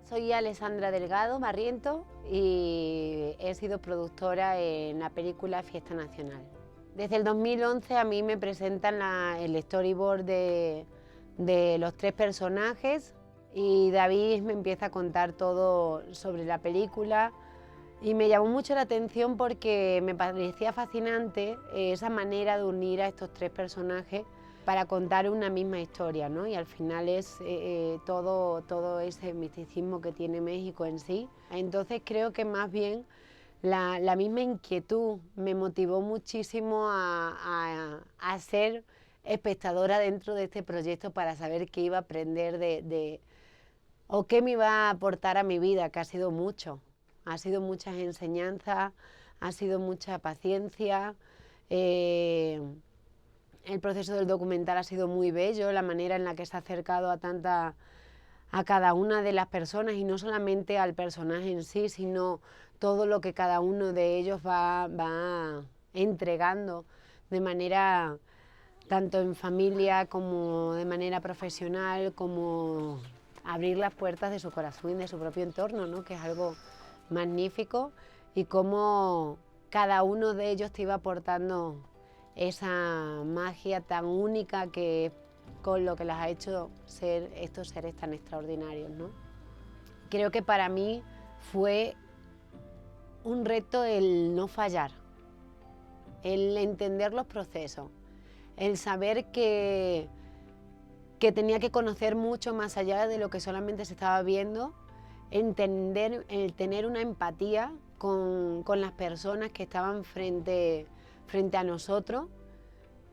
Soy Alessandra Delgado Barriento y he sido productora en la película Fiesta Nacional. Desde el 2011 a mí me presentan el storyboard de los 3 personajes y David me empieza a contar todo sobre la película y me llamó mucho la atención porque me parecía fascinante esa manera de unir a estos 3 personajes para contar una misma historia, ¿no? Y al final es todo ese misticismo que tiene México en sí. Entonces creo que más bien la misma inquietud me motivó muchísimo a ser espectadora dentro de este proyecto para saber qué iba a aprender o qué me iba a aportar a mi vida, que ha sido mucho. Ha sido muchas enseñanzas, ha sido mucha paciencia. El proceso del documental ha sido muy bello, la manera en la que se ha acercado a cada una de las personas y no solamente al personaje en sí, sino todo lo que cada uno de ellos va entregando de manera tanto en familia como de manera profesional, como abrir las puertas de su corazón y de su propio entorno, ¿no? Que es algo magnífico, y cómo cada uno de ellos te iba aportando esa magia tan única que con lo que las ha hecho ser estos seres tan extraordinarios, ¿no? Creo que para mí fue un reto el no fallar, el entender los procesos, el saber que tenía que conocer mucho más allá de lo que solamente se estaba viendo, entender, el tener una empatía con las personas que estaban frente a nosotros.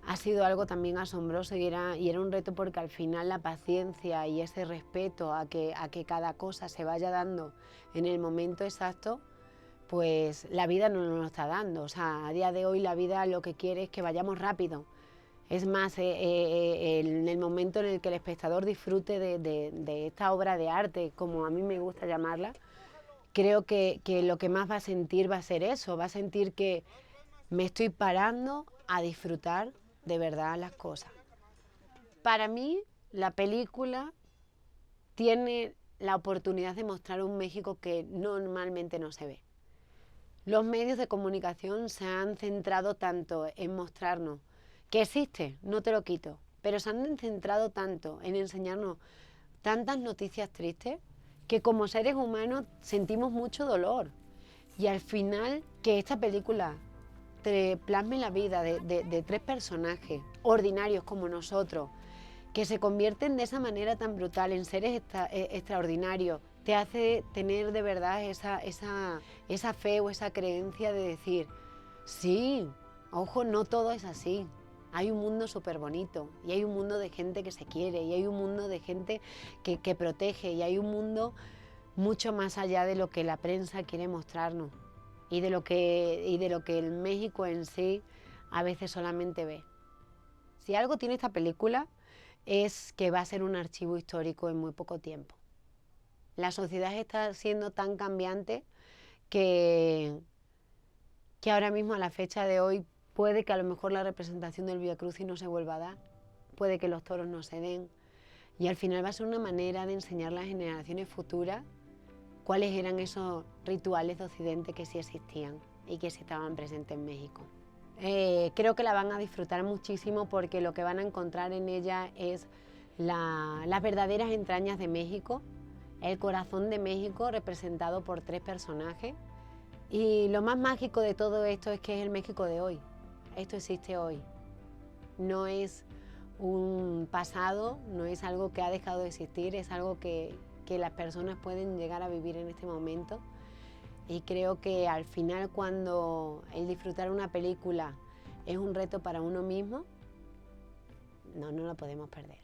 Ha sido algo también asombroso y era un reto, porque al final la paciencia y ese respeto a que cada cosa se vaya dando en el momento exacto, pues la vida no nos lo está dando. O sea, a día de hoy la vida lo que quiere es que vayamos rápido. Es más, en el momento en el que el espectador disfrute de esta obra de arte, como a mí me gusta llamarla, creo que lo que más va a sentir va a ser eso, va a sentir que me estoy parando a disfrutar de verdad las cosas. Para mí, la película tiene la oportunidad de mostrar un México que normalmente no se ve. Los medios de comunicación se han centrado tanto en mostrarnos que existe, no te lo quito, pero se han centrado tanto en enseñarnos tantas noticias tristes que como seres humanos sentimos mucho dolor. Y al final, que esta película te plasme la vida de 3 personajes ordinarios como nosotros, que se convierten de esa manera tan brutal en seres extraordinarios, te hace tener de verdad esa fe o esa creencia de decir, sí, ojo, no todo es así. Hay un mundo súper bonito, y hay un mundo de gente que se quiere, y hay un mundo de gente que protege, y hay un mundo mucho más allá de lo que la prensa quiere mostrarnos y de lo que el México en sí a veces solamente ve. Si algo tiene esta película es que va a ser un archivo histórico en muy poco tiempo. La sociedad está siendo tan cambiante que ahora mismo, a la fecha de hoy, puede que a lo mejor la representación del Vía Crucis no se vuelva a dar, puede que los toros no se den, y al final va a ser una manera de enseñar a las generaciones futuras cuáles eran esos rituales de Occidente que sí existían y que sí estaban presentes en México. Creo que la van a disfrutar muchísimo, porque lo que van a encontrar en ella es las verdaderas entrañas de México, el corazón de México representado por 3 personajes. Y lo más mágico de todo esto es que es el México de hoy. Esto existe hoy. No es un pasado, no es algo que ha dejado de existir, es algo que las personas pueden llegar a vivir en este momento. Y creo que al final, cuando el disfrutar una película es un reto para uno mismo, no lo podemos perder.